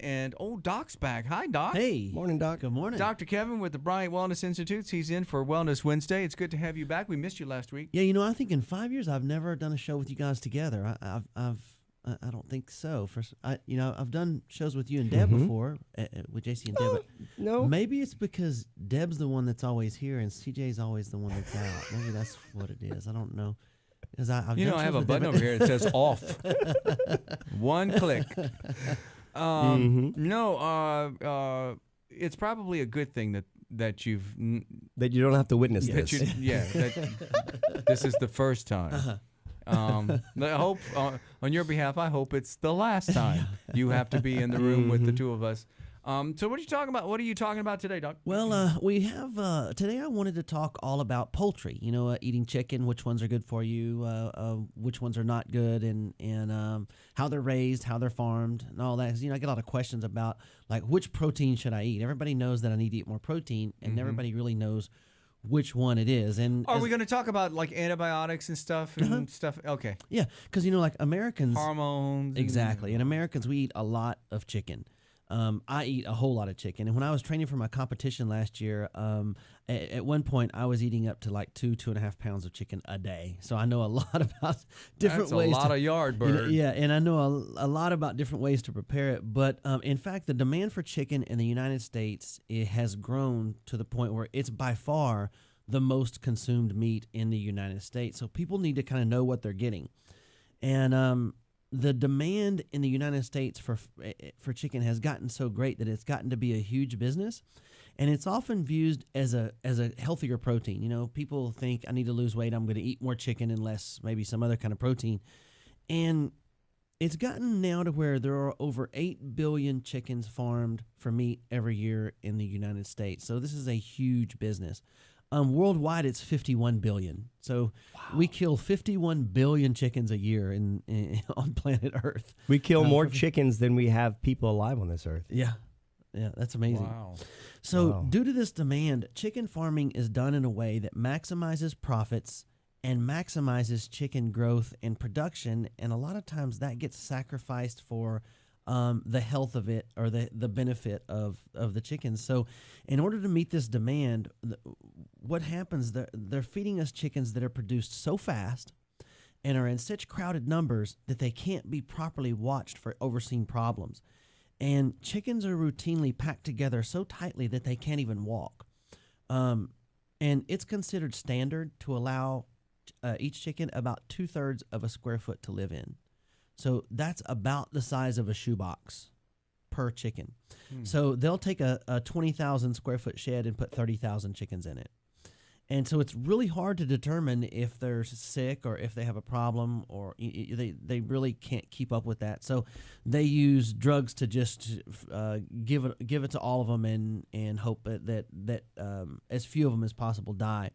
and old Doc's back. Hi, Doc. Hey. Morning, Doc. Good morning. Dr. Kevin with the Bryant Wellness Institutes. He's in for Wellness Wednesday. It's good to have you back. We missed you last week. Yeah, I think in 5 years I've never done a show with you guys together. I don't think so. I've done shows with you and Deb before, with JC and Deb. But No. maybe it's because Deb's the one that's always here and CJ's always the one that's out. Maybe that's what it is. I don't know. Because I have a button over here that says off. One click. No, it's probably a good thing that you don't have to witness this. That this is the first time. I hope on your behalf, I hope it's the last time you have to be in the room with the two of us. So what are you talking about? What are you talking about today, Doc? Well, we have today. I wanted to talk all about poultry. Eating chicken, which ones are good for you, which ones are not good, and how they're raised, how they're farmed, and all that. 'Cause, I get a lot of questions about like which protein should I eat. Everybody knows that I need to eat more protein, and everybody really knows which one it is. And are we going to talk about like antibiotics and stuff and stuff? Okay. Yeah, because like Americans, hormones. Exactly, and Americans, we eat a lot of chicken. I eat a whole lot of chicken. And when I was training for my competition last year, at one point I was eating up to like 2.5 pounds of chicken a day. So I know a lot about different ways. That's a lot of yard bird. And I know a lot about different ways to prepare it. But in fact, the demand for chicken in the United States, it has grown to the point where it's by far the most consumed meat in the United States. So people need to kind of know what they're getting. And the demand in the United States for chicken has gotten so great that it's gotten to be a huge business, and it's often viewed as a healthier protein. People think I need to lose weight, I'm going to eat more chicken and less maybe some other kind of protein, and it's gotten now to where there are over 8 billion chickens farmed for meat every year in the United States. So this is a huge business. Worldwide, it's 51 billion. So we kill 51 billion chickens a year on planet Earth. We kill more chickens than we have people alive on this earth. Yeah, that's amazing. Wow. So due to this demand, chicken farming is done in a way that maximizes profits and maximizes chicken growth and production, and a lot of times that gets sacrificed for the health of it or the benefit of the chickens. So in order to meet this demand, what happens, they're feeding us chickens that are produced so fast and are in such crowded numbers that they can't be properly watched for overseen problems. And chickens are routinely packed together so tightly that they can't even walk. And it's considered standard to allow each chicken about 2/3 of a square foot to live in. So that's about the size of a shoebox per chicken. So they'll take a 20,000 square foot shed and put 30,000 chickens in it. And so it's really hard to determine if they're sick or if they have a problem, or they really can't keep up with that. So they use drugs to just give it to all of them and hope that as few of them as possible die.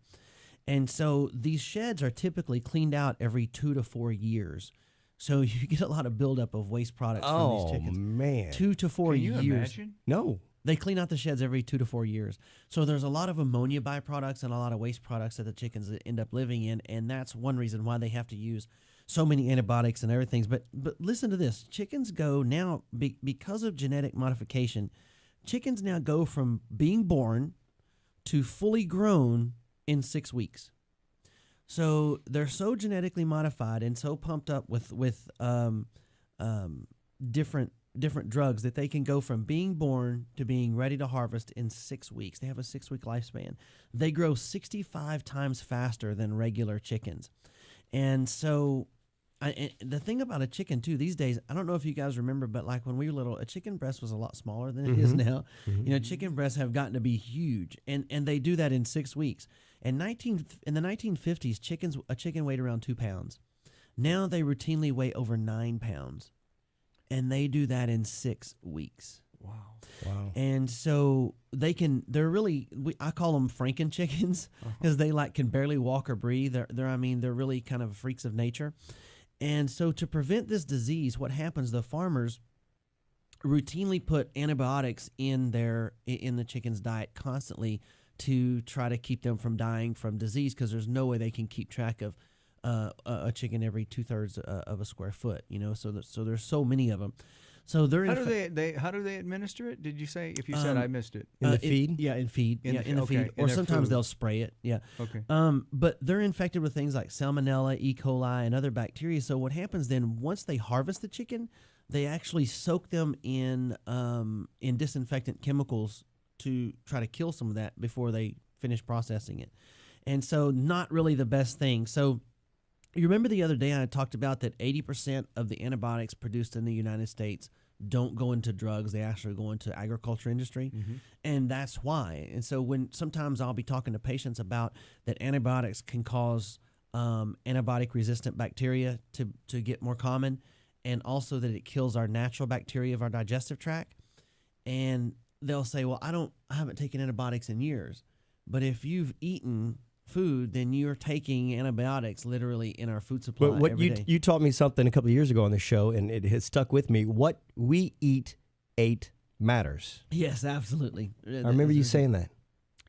And so these sheds are typically cleaned out every 2 to 4 years. So you get a lot of buildup of waste products from these chickens. Oh, man. 2 to 4 Can you years. imagine? No. They clean out the sheds every 2 to 4 years. So there's a lot of ammonia byproducts and a lot of waste products that the chickens end up living in, and that's one reason why they have to use so many antibiotics and everything. But listen to this. Chickens go now, because of genetic modification, chickens now go from being born to fully grown in 6 weeks. So they're so genetically modified and so pumped up with different drugs that they can go from being born to being ready to harvest in 6 weeks. They have a 6-week lifespan. They grow 65 times faster than regular chickens. And so the thing about a chicken too these days, I don't know if you guys remember, but like when we were little, a chicken breast was a lot smaller than it is now. Chicken breasts have gotten to be huge, and they do that in 6 weeks. In the 1950s, a chicken weighed around 2 pounds. Now they routinely weigh over 9 pounds, and they do that in 6 weeks. Wow. And so they're really, I call them Franken chickens because they can barely walk or breathe. They're really kind of freaks of nature. And so to prevent this disease, what happens, the farmers routinely put antibiotics in the chicken's diet constantly to try to keep them from dying from disease, because there's no way they can keep track of a chicken every 2/3 of a square foot, so there's so many of them. So they're How do they administer it? Did you say? If you said, I missed it. In the feed? in feed, In in the okay, feed, in or their sometimes food. they'll spray it. Yeah. Okay. But they're infected with things like salmonella, E. coli, and other bacteria. So what happens then? Once they harvest the chicken, they actually soak them in disinfectant chemicals to try to kill some of that before they finish processing it. And so, not really the best thing. So, you remember the other day I talked about that 80% of the antibiotics produced in the United States don't go into drugs; they actually go into agriculture industry, and that's why. And so, when sometimes I'll be talking to patients about that antibiotics can cause antibiotic-resistant bacteria to get more common, and also that it kills our natural bacteria of our digestive tract. And they'll say, "Well, I haven't taken antibiotics in years," but if you've eaten food, then you're taking antibiotics literally in our food supply But what every day. you taught me something a couple of years ago on the show, and it has stuck with me. What we ate matters. Yes, absolutely. I remember you saying that.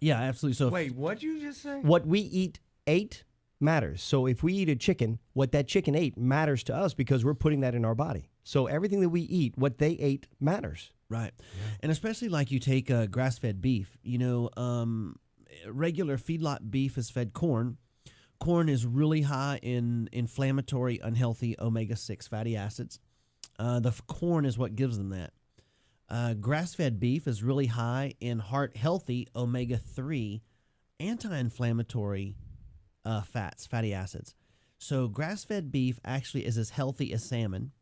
Yeah, absolutely. So Wait, what'd you just say? What we ate matters. So if we eat a chicken, what that chicken ate matters to us because we're putting that in our body. So everything that we eat, what they ate matters. right, and especially like you take grass-fed beef. Regular feedlot beef is fed corn. Corn is really high in inflammatory, unhealthy omega-6 fatty acids. Corn is what gives them that. Grass-fed beef is really high in heart-healthy omega-3 anti-inflammatory fatty acids. So grass-fed beef actually is as healthy as salmon,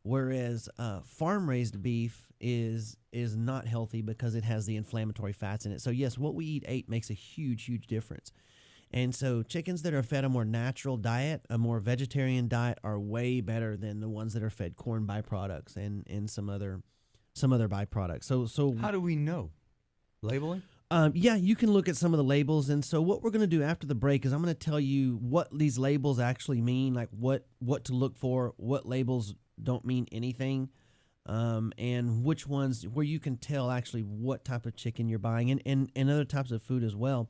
whereas farm-raised beef is not healthy because it has the inflammatory fats in it. So yes, what we eat makes a huge difference. And so chickens that are fed a more natural diet, a more vegetarian diet, are way better than the ones that are fed corn byproducts and some other byproducts. So How do we know? Labeling? yeah, you can look at some of the labels. And so what we're going to do after the break is I'm going to tell you what these labels actually mean, like what to look for, what labels don't mean anything, and which ones where you can tell actually what type of chicken you're buying and other types of food as well.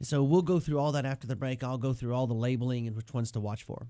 So we'll go through all that after the break. I'll go through all the labeling and which ones to watch for.